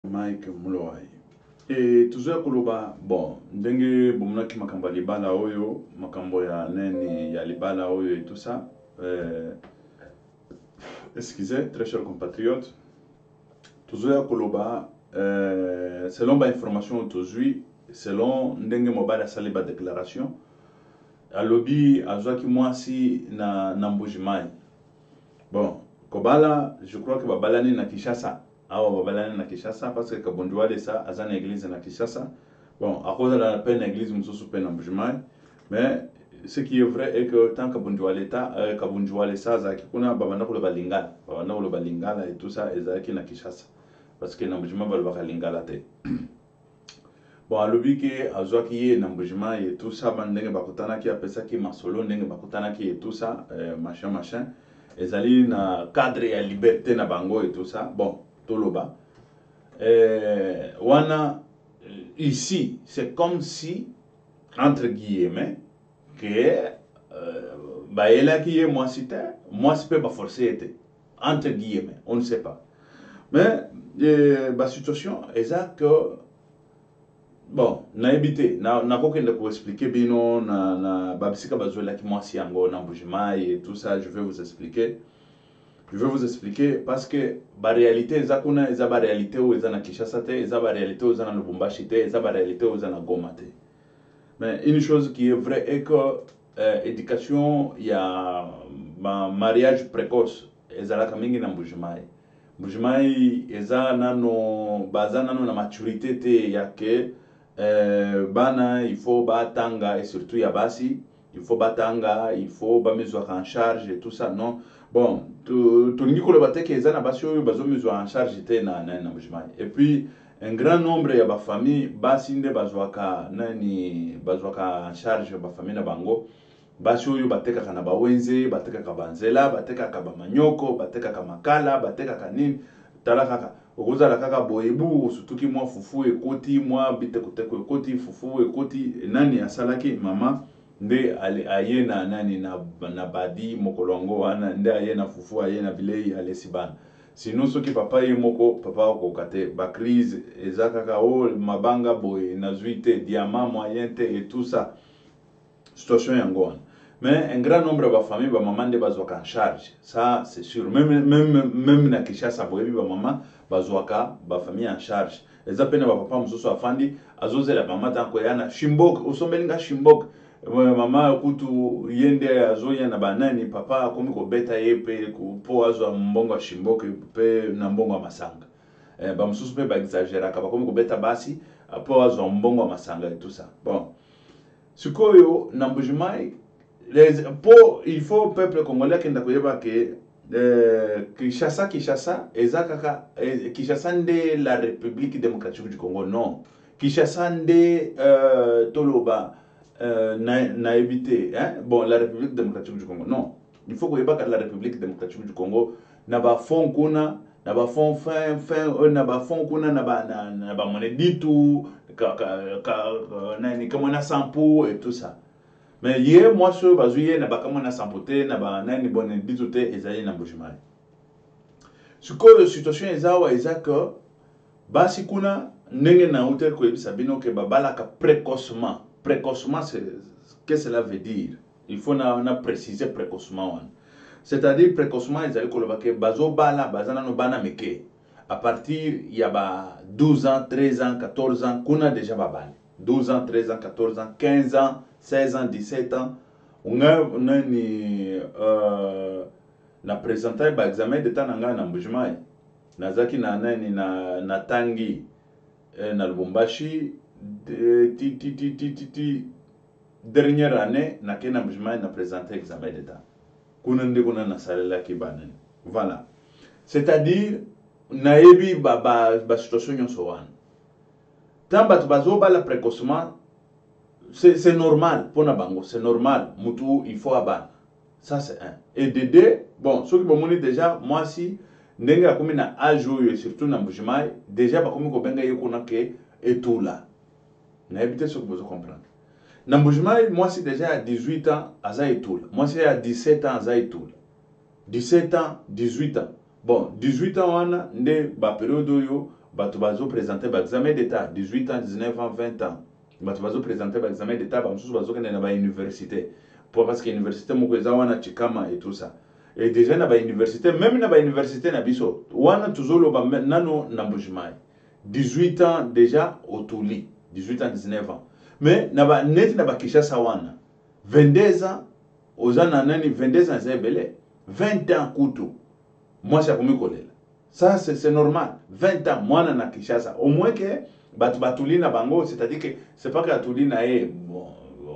Mike Mulowai. Et toujours kuluba bon ndenge bomnaki makambo ya libala oyo makambo ya neni ya libala oyo et tout ça excusez très chers compatriotes toujours kuluba selon ba information aujourd'hui selon ndenge mobile sali ba déclaration alobi azwaki mwasi na Mbujimai. Bon kobala je crois que babalani na Kinshasa awa babalani na Kinshasa parce que kabondwale ça azana église na Kinshasa. Bon à cause de la peine église mususu pe na Mbujimai, mais ce qui est vrai est que tant kabondwale ta kabondwale ça zaki kuna babanda ko balingala et tout ça ezaki na Kinshasa parce que na Mbujimai ba lingala te. Bon alobi ke azwaki ye na Mbujimai et tout ça bandenge bakutana ki apesa ki masolo ndenge bakutana ki et tout ça machin ezali na cadre ya liberté na bango et tout ça. Bon toloba wana ici c'est comme si entre guillemets que baela qui est moi si peut pas forcer été entre guillemets on ne sait pas, mais la situation est ça que bon na évité na kokende pour expliquer bino na babisika bazola ki moi si yango na Mbujimai et tout ça. Je vais vous expliquer parce que la réalité est kuna eza ba réalité ou eza na Kinshasa te, eza ba réalité ou eza na Lubumbashi te, eza ba réalité ou eza na Goma te. Mais une chose qui est vraie est que éducation ya mariage précoce ezalaka mingi na Mbujimai. Mbujimai eza nano baza nano na maturité te ya ke bana il faut batanga et surtout ya basi il faut batanga, il faut bamezwa en charge et tout ça. Non bon tolingi koloba te ke eza na basi oyo bazomezwa en charge te na Mbujimai. Et puis un grand nombre ya ba famille basi nde bazwaka nani bazwaka en charge ba famille na bango. Basi oyo batekaka na bawenze, batekaka banzela, batekaka ba manyoko, batekaka makala, batekaka nini tala kaka okozala kaka boyebu sutuki mwa fufu ekoti mwa bitekoteko ekoti fufu ekoti nani asalaki mama nde aye na nani na badi mokolongo wana nde aye na fufu aye na bilei alesi bana. Sinon soki papa ye moko papa okokate ba crise ezakaka o mabanga boye na zuite diamant moyen te et tout ça situation yango wana. Mais un grand nombre de familles ba maman de bazwaka en charge, ça c'est sûr. Même na Kinshasa boyebi ba maman bazwaka ba famille en charge. Eza pena ba papa mususu afandi azozela ba mama tanko yana shimbok osombelinga shimbok mama kutu yende azoya na banani papa akomi ko beta yepe po azwa mbongo shimbok pe na mbongo masanga. Ba mususu pe ba exagérer ka bakomi ko beta basi po azwa mbongo masanga et tout ça. Bon sikoyo na Mbujimai il faut peuple congolais qui n'a pas que Kinshasa ezakaka Kinshasa nde la République démocratique du Congo. Non, Kinshasa nde toloba na éviter hein. Bon la République démocratique du Congo non, il faut que la République démocratique du Congo na ba fond kuna na ba fond fin na ba fond kuna na ba monnaie ditu nani kama na sampo et tout ça. Mais hier moi ce bazuye na bakama na sampote na ba nani bonne ditute ezali na Mbujimai. Sikoyo situation ezawa ezaka basi kuna ndenge na hotel ko ebisa bino ke babalaka précocement. Précocement c'est qu'est-ce que cela veut dire? Il faut na préciser précocement wana. C'est-à-dire précocement ezali koloba ke bazo bala bazana no bana meke. À partir il y a 12 ans, 13 ans, 14 ans kuna déjà babali. 12 ans, 13 ans, 14 ans, 15 ans, 16 ans, 17 ans. On a na présenté ba examen d'état nanga na Mbujimai. Nazaki na nani na tangi na Lubumbashi dernière année na kena Mbujimai na présenté examen d'état. Kuna nde kuna na salela ki banani. Voilà. C'est-à-dire naebi ba situation nyonso wana. Tamba tubazoba la précocement c'est normal pour na bango, c'est normal mutu il faut aban. Ça c'est un. Et de deux, bon, ceux qui bomoni déjà moi si ndenge akomi na âge oyo surtout na Mbujimai déjà bakomi ko benga yekona ke etula. Na éviter ce que vous comprendre. Na Mbujimai moi si déjà à 18 ans aza etula. Moi si à 17 ans aza etula. 17 ans, 18 ans. Bon, 18 ans wana nde ba période oyo bato bazo présenter ba examen d'état 18 ans 19 ans 20 ans bato bazo présenter ba examen d'état ba mususu bazo kende na ba université parce que université moko eza wana Chikama et tout ça et déjà na ba université même na ba université na biso wana tuzolo ba nano na mbujimai 18 ans déjà otuli 18 ans 19 ans mais na ba net na ba Kishasa wana 22 ans ozana nani 22 ans c'est belé 20 ans kutu moi c'est comme kolela ça c'est normal 20 ans moi na Kishasa au moins que batuli na bango c'est-à-dire que c'est pas que atuli na bon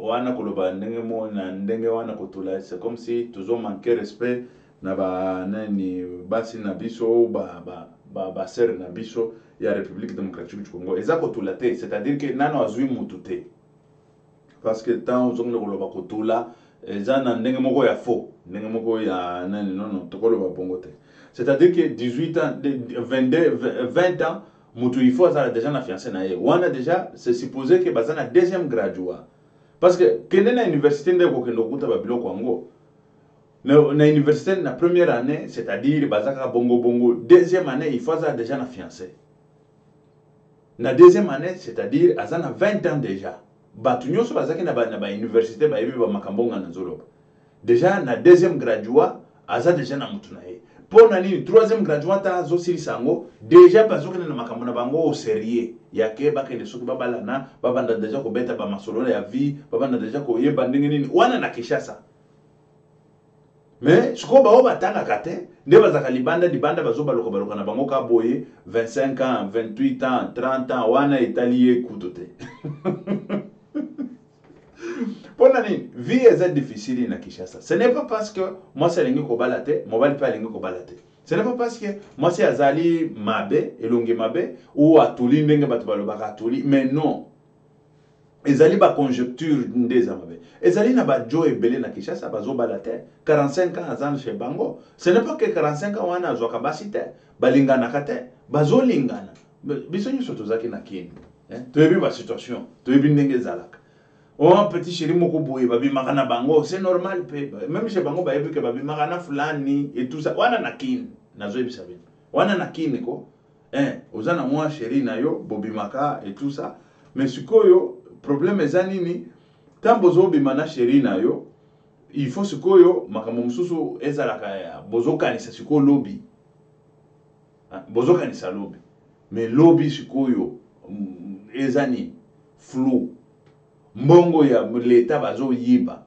wana koloba ndenge mo na ndenge wana kotula c'est comme si toujours manquer respect na ba nani basi na biso ba ser na biso ya République démocratique du Congo eza kotula te c'est-à-dire que nano azui mutu te parce que tant ozongo koloba kotula eza na ndenge moko ya faux ndenge moko ya nani non tokoloba bongo te c'est-à-dire que 18 ans 20 ans mutu il faut ça déjà na fiancé na ye wana déjà c'est supposé que bazana deuxième graduat parce que kende na université ndeko kendo kuta ba biloko yango na université na première année c'est-à-dire bazaka bongo deuxième année il faut ça déjà na fiancé na deuxième année c'est-à-dire azana 20 ans déjà batu nyonso bazaki na ba université ba yebi ba makambonga na zoloba déjà na deuxième graduat aza déjà na mutu na ye pour nani troisième graduat ta zo silisango déjà bazoka na makambo na bango au sérieux ya ke bakende soki babalana babanda déjà ko beta ba masolo ya vie babanda déjà ko yeba ndenge nini wana na Kishasa mais siko ba batanga kate nde bazaka libanda bazo baloka na bango ka boye 25 ans 28 ans 30 ans wana italien kutote pour nani vie est difficile na Kishasa ce n'est pas parce que moi c'est lingi ko balate mobali pa lingi ko balate ce n'est pas parce que moi c'est azali mabe elongi mabe ou atuli ndenge bato balobaka atuli mais non ezali ba conjecture ndeza mabe ezali na ba jo ebele na Kishasa bazo balate 45 ans azan chez bango ce n'est pas que 45 ans wana azwaka basite balingana kate bazo lingana biso nyo tozaki na kini toyebi ba situation toyebi ndenge zalaka oh petit chéri moko boye babi makana bango c'est normal même chez bango bayebi que babi makana fulani et tout ça wana na kini nazo ebisa bino wana na kini ko ozana moi chéri na yo bobi maka et tout ça mais sikoyo problème ezani ni tambo zo bimana chéri na yo il faut sikoyo makambo mususu ezalaka ya bozo kanisa sikoyo lobby bozo kanisa lobby mais lobby sikoyo ezani flou mbongo ya leta bazo yiba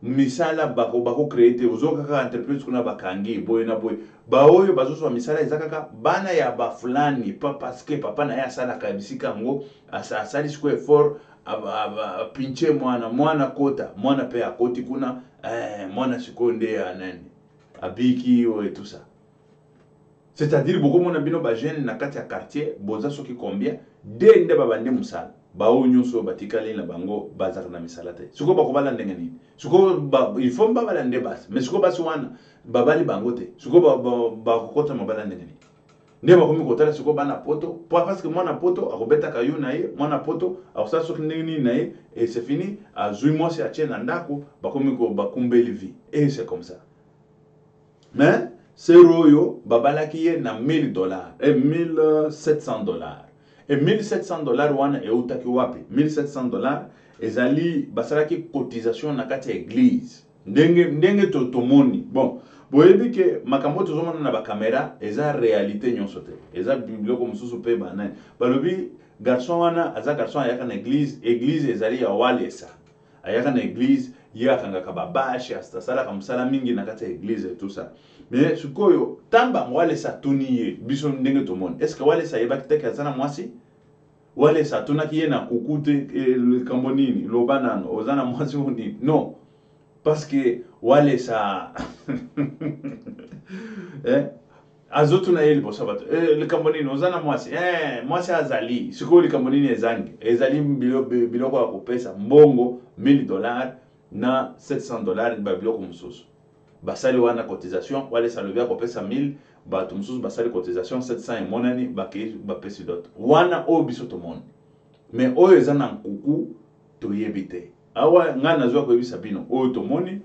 misala bako créer ozoka ka entreprise kuna bakangi boye na boye baoyo bazo so misala ezakaka bana ya ba fulani pas parce que papa na ya sala ka bisika ngo asali siko effort pinche mwana kota mwana pe akoti kuna mwana sikonde ya nani abiki et tout ça c'est-à-dire beaucoup mona bino ba jeune na kati ya quartier boza soki combien de nde babande musala bao nyonso batikali na bango bazaka na misala te siko bakobala ndenge nini siko il faut babala nde basi mais siko basi wana babali bango te siko bakokota mabala ndenge nini nde bakomi kotala siko bana poto parce que mwana poto akobeta kayo na ye mwana poto akosala soki ndenge nini na ye et c'est fini azui mwasi atie na ndako bakomi ko bakumbeli vie et c'est comme ça mais seroyo babalaki ye na $1000 et $1700 et $1700 wana eutaki wapi $1700 ezali basalaki cotisation na kati ya église ndenge tomoni bon boyebi ke makambo tozomona na ba caméra eza réalité nyonso te eza biloko mususu pe bana balobi garçon wana aza garçon ayaka na église ezali ya walesa ayaka na église yakanga ka babashi asala kamsala mingi na kati ya église et tout ça mais sikoyo tamba walesa tuniye biso ndenge tomoni est-ce que walesa yebaki te kazana mwasi walesa tunaki ye na kukute kambo nini lobanano ozana mwasi nini non parce que walesa azotu na yeli bosa bato le kambo nini ozana mwasi azali sikoyo le kambo nini ezali biloko ya kopesa mbongo $1000 na $700 ba biloko mususu basali wana cotisation walesa lobia kopesa 1000 bato mususu basali cotisation 700 monani bapesi dot wana oyo biso tomoni mais oyo eza na nkuku toyebi te awa nga nazwa koyebisa bino oyo tomoni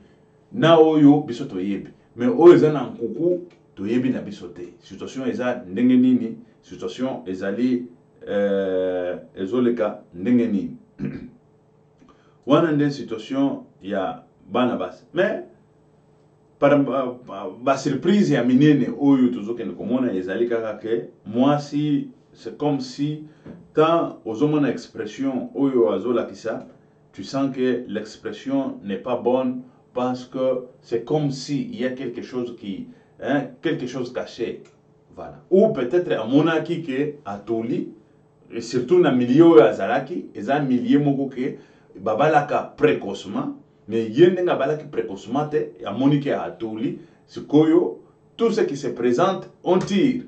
na oyo biso toyebi mais oyo eza na nkuku toyebi na biso te situation eza ndenge nini situation ezali ezoleka ndenge nini wana nde situation ya bana basi mais ba surprise ya minene oyo tozokende komona ezali kaka ke mwasi c'est comme si tant ozomona expression oyo azolakisa tu sens que l'expression n'est pas bonne parce que c'est comme si il y a quelque chose qui quelque chose caché voilà ou peut-être amonaki ke atoli et surtout na milieu azalaki eza milieu moko ke babalaka précocement mais yendenga balaki précocement te amoni ke atoli sikoyo tout ce qui se présente on tire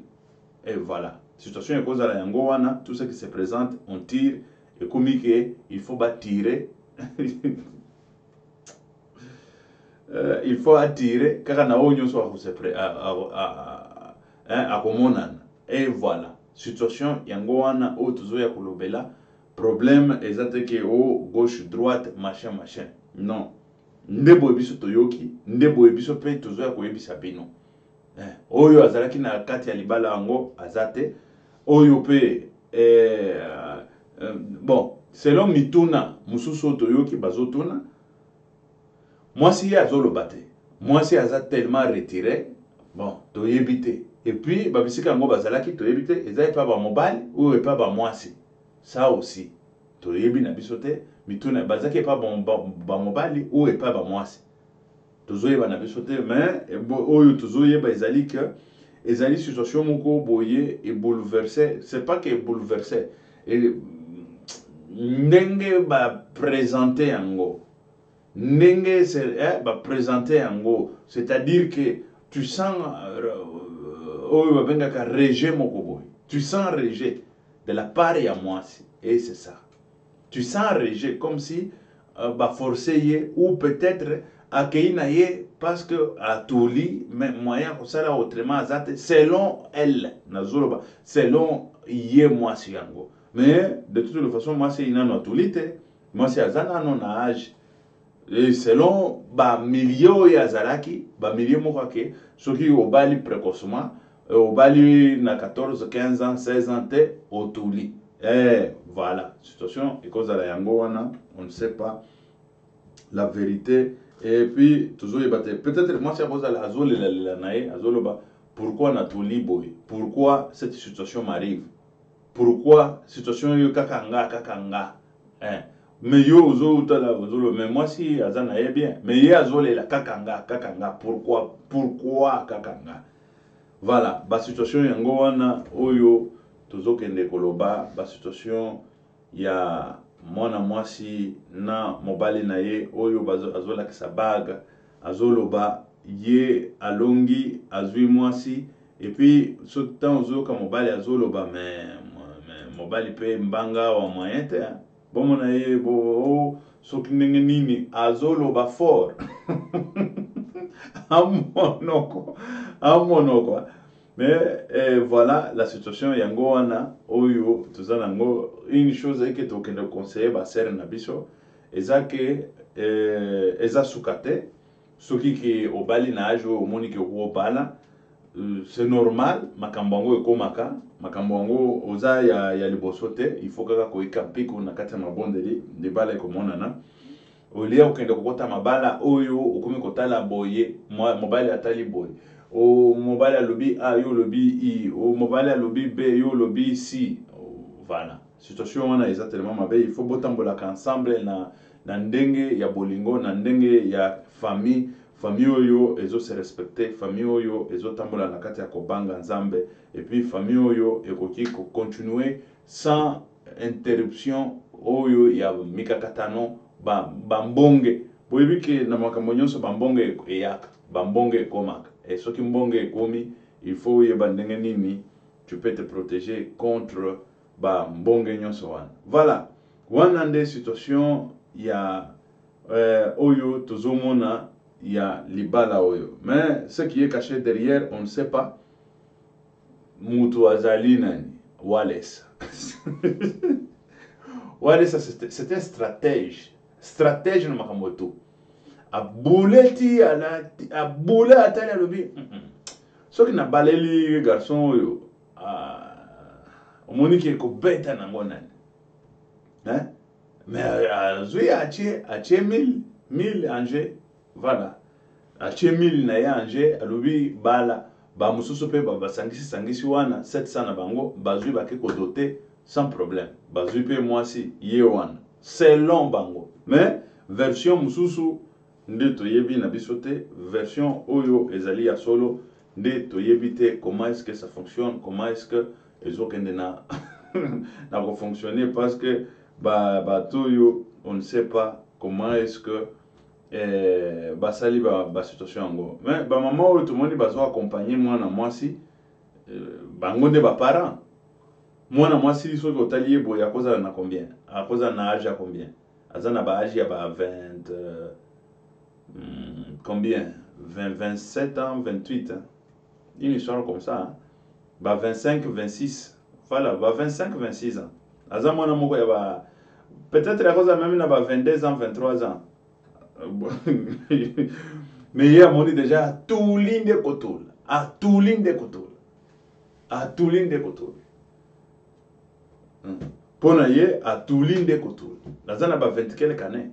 et voilà situation est cause à la yango wana tout ce qui se présente on tire et comme que il faut tirer il faut attirer car na onyo so se pré à komonana et voilà situation yango wana o tuzoya kolobela problème ezate ke o gauche droite machin machin non ndebo ebiso toyoki ndebo ebiso pe tozoya koyebisa bino oyo azalaki na kati ya libala yango azate oyo pe bon selon mituna mususu toyoki bazotuna mwasi azoloba te mwasi aza tellement retiré bon toyebi te et puis babisika yango bazalaki toyebi te eza epa ba mobali ou epa ba mwasi ça aussi toyebi na biso te mituna bazaki epa ba mobali ou epa ba mwasi tozoyeba na biso te mais oyo tozoyeba ezali que ezali situation moko boye et bouleversé c'est pas que bouleversé et ndenge ba présenter yango ndenge c'est ba présenter yango c'est-à-dire que tu sens oyo babengaka rejet moko boye tu sens rejet de la part ya mwasi et c'est ça tu sens rejet comme si ba forcer ye ou peut-être akei ye parce que atoli mais moyen kosala autrement azate selon elle nazoloba selon ye mwasi yango mais de toute façon mwasi inano atoli te mwasi azana no na âge et selon ba milieu ya zalaki ba milieu moko ke soki obali précocement obali na 14 15 ans 16 ans te otoli voilà situation et cause à la yango wana on ne sait pas la vérité et puis toujours peut-être moi c'est à cause de la zone la nae azoloba pourquoi natoli boy pourquoi cette situation m'arrive pourquoi situation yo kakanga mais yo ozo tala ozolo mais moi si azana est bien mais ye azole la kakanga pourquoi kakanga voilà ba situation yango wana oyo tozokende koloba ba situation ya mwana mwasi na mobali na ye oyo azolakisa baga azoloba ye alongi azwi mwasi et puis ce temps ozoyoka mobali azoloba mais mobali pe mbanga wa moyen te bomo na ye bo soki ndenge nini azoloba fort amonoko mais voilà la situation yango wana oyo tozana ngo une chose que tokende conseiller ba sere na biso eza ke eza sukate soki ke obali na age o moni ke ko bala c'est normal makambo yango ekomaka makambo yango oza ya liboso te il faut kaka koyika mpiko na kati ya mabondeli libala ekomonana olia okende kokota mabala oyo okomi kotala boye mobali atali boye o mobali alobi a yo lobi i o mobali alobi b yo lobi c voilà situation wana eza tellement mabe il faut botambola ensemble na ndenge ya bolingo na ndenge ya famille oyo ezo se respecter famille oyo ezo tambola na kati ya kobanga nzambe et puis famille oyo ekoki ko continuer sans interruption oyo ya mikakatano bambonge boyebi ke na makambo nyonso bambonge eyaka bambonge ekomaka et soki mbonge ekomi il faut yeba ndenge nini tu peux te protéger contre bambonge nyonso wana voilà wana nde situation ya oyo tozomona ya libala oyo mais ce qui est caché derrière on ne sait pas mutu azali nani Walesa Walesa c'est un stratège na makambo a bouleti a boule atali alobi Ce qui n'a pas les garçons, Monique ko beta nangonan. Hein? Mais Zui a 1000 Angers, voilà. A 1000 na ya Angers, alubi bala, ba mususu pe ba sangisi wana 700 na bango, bazui ba ke ko doté sans problème. Bazui pe moi si ye wana. C'est long bango. Mais version mususu nde toyebi na bisote, version oyo ezali ya solo nde toyebi te comment est-ce que ça fonctionne, comment est-ce que ezokende na na fonctionner parce que toyo on ne sait pas comment est-ce que basali ba situation yango. Mais maman oyo tout le monde bazo accompagner mwana mwasi bango nde ba parents. Mwana mwasi soki otali ye boya koza na combien? A koza na âge à combien? Azana ba âge ya ba 20 combien? 27 ans, 28 hein? Une histoire comme ça hein? Ba 25, 26 voilà, ba 25, 26 ans. Aza mwana moko ya ba peut-être la cause même na ba 22 ans, 23 ans. Mais il y a moni déjà tout ligne de kotoul, à tout ligne de kotoul. À tout ligne de kotoul. Pona ye à tout ligne de kotoul. Azana ba 20 quelques années.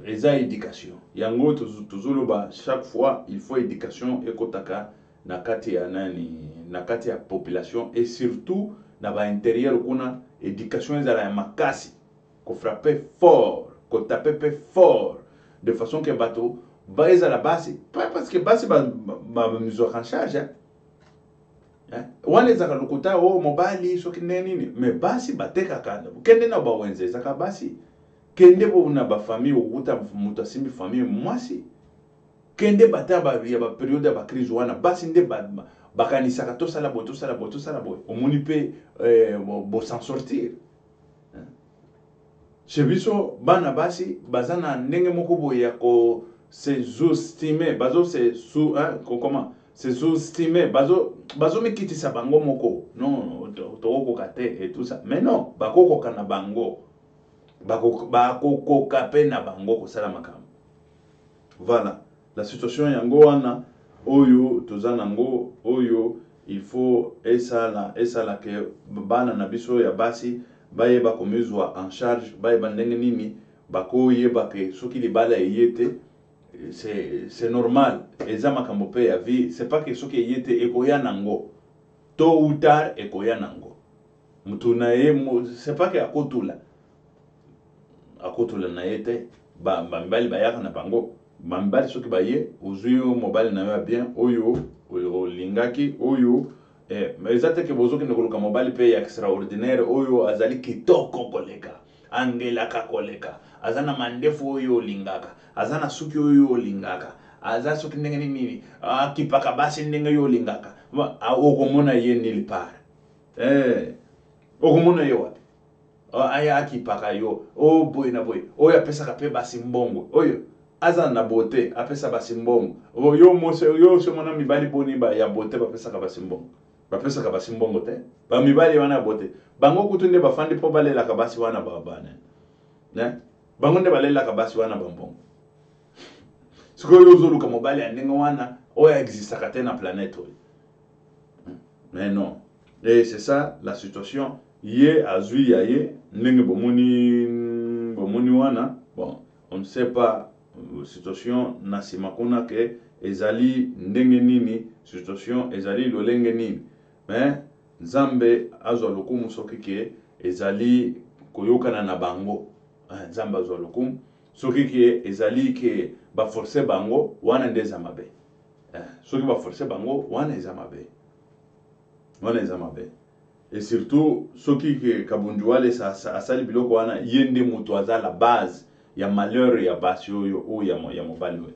Eza éducation. Yango tuzulu ba chaque fois il faut éducation et kotaka na kati ya nani na kati ya population et surtout na ba intérieur kuna éducation ezala ya makasi ko frapper fort ko taper fort de façon que bato ba ezala basi pas parce que basi ba miso en charge hein wana ezaka lokuta o mobali soki nini mais basi bateka kanda kende na ba wenze ezaka basi kende bo na ba famille okuta muta simbi famille mwasi kende bata ba ya ba période ba crise wana basi nde bakanisaka tosala boy omoni pe bo s'en sortir chez biso bana basi bazana ndenge moko boya ko se sous-estimer bazo se sous hein comment se sous-estimer bazo mikitisa bango moko non toko kate et tout ça mais non bakoko kana bango bakoko kape na bango ko sala makambo. Voilà la situation yango wana oyo tozanango oyo il faut esala ke bana na biso ya basi bayeba komizwa en charge bayeba ndenge nini bakoyeba ke soki libala eyete c'est normal eza makambo pe ya vie c'est pas que soki eyete ekoya nango tôt ou tard ekoya nango mutu na ye c'est pas que akotula na yete mbali bayaka na bango mambali soki baye ozwi mobali na yo bien oyo lingaki oyo mais ezate ke bozoki ndekoluka mobali pe ya extraordinaire oyo azali kitoko koleka angelaka koleka azana mandefu oyo lingaka azana suki oyo lingaka aza soki ndenge nini akipaka basi ndenge yo lingaka okomona ye nili part okomona ye wapi aya akipaka yo boy na boy oyo apesaka pe basi mbongo oyo azana na beauté apesa basi mbongo yo somona mibali boni ba ya beauté bapesaka basi mbongo te ba mibali wana ya beauté bango kutu nde bafandi po balelaka basi wana ne bango nde balelaka basi wana bambongo sikoyo ozoluka mobali ya ndenge wana oyo existaka te na planète oyo mais non et c'est ça la situation ye azui ya ye ndenge bomoni wana bon on ne sait pas situation na nsima kuna ke ezali ndenge nini situation ezali lolenge nini mais nzambe azwa lokumu soki ke ezali koyokana na bango nzambe azwa lokumu soki ke ezali ke baforce bango wana nde eza mabe soki baforce bango wana eza mabe et surtout soki ke kabundu wale asali biloko wana ye nde moto aza la base ya malheur ya basi oyo ya mobali oyo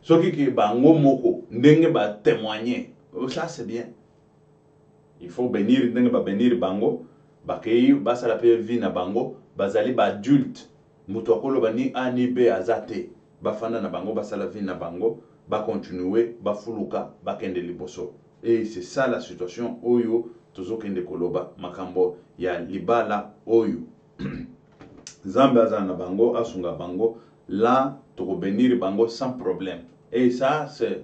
soki ke bango moko ndenge ba témoigner ça c'est bien il faut bénir ndenge ba bénir bango bakei basala pe vie na bango bazali ba adulte moto akoloba ni A ni B azate bafanda na bango basala vie na bango ba continuer bafuluka bakende liboso et c'est ça la situation oyo tozokende koloba makambo ya libala oyo Zambé azana bango asunga bango là toko bénir bango sans problème et ça c'est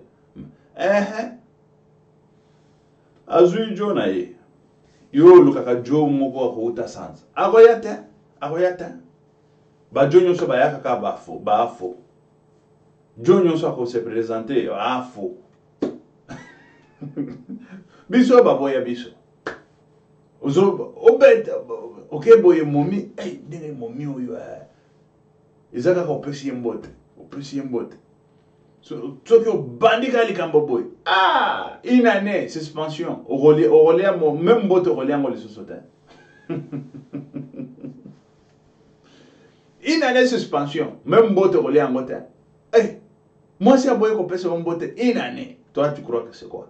azui jo na ye yo lukaka jo moko akouta sanza akoyate ba jo nyonso bayaka ka bafo jo nyonso akose présenter afo biso baboya biso okeboye momi ndenge momi oyo eza kaka opesi ye mbote soki obandi ka likambo boye une année suspension okolia même mbote okolia yango lisusu te une année suspension même mbote okolia yango te mwasi aboye kopesa yo mbote une année toi tu crois que c'est quoi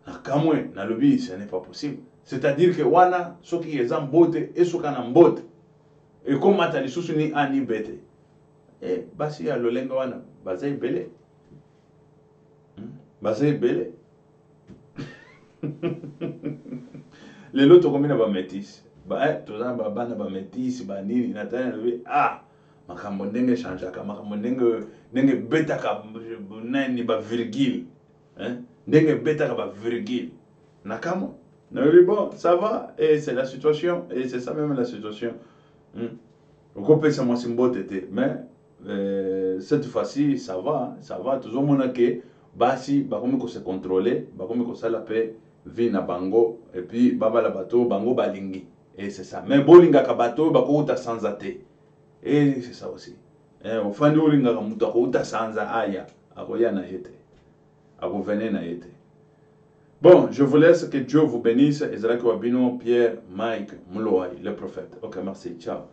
nakamwe nalobi ce n'est pas possible. C'est-à-dire que wana soki eza mbote esoka na mbote ekomata lisusu ni ani bete basi ya lolenga wana baza ebele lelo tokomi na bamétis toza bana bamétis banini natani nalobi makambo ndenge changeaka makambo ndenge betaka nani bavirgule ndenge betaka bavirgule nakamo. Bon, ça va, et c'est la situation, et c'est ça même la situation. On peut moi mais cette fois-ci, ça va, toujours mon que basi, comme se contrôler, comme ça la paix, vie na bango, et puis baba la bateau, bango balingi, et c'est ça. Mais bolinga ka bateau, bako uta sans até, et c'est ça aussi. Au fin de bolinga ka muta ko uta sans aya, akoya na yete, ako vene na yete. Bon, je vous laisse, que Dieu vous bénisse. Ezra Kouabino, Pierre, Mike, Mouloy, le prophète. Ok, merci, ciao.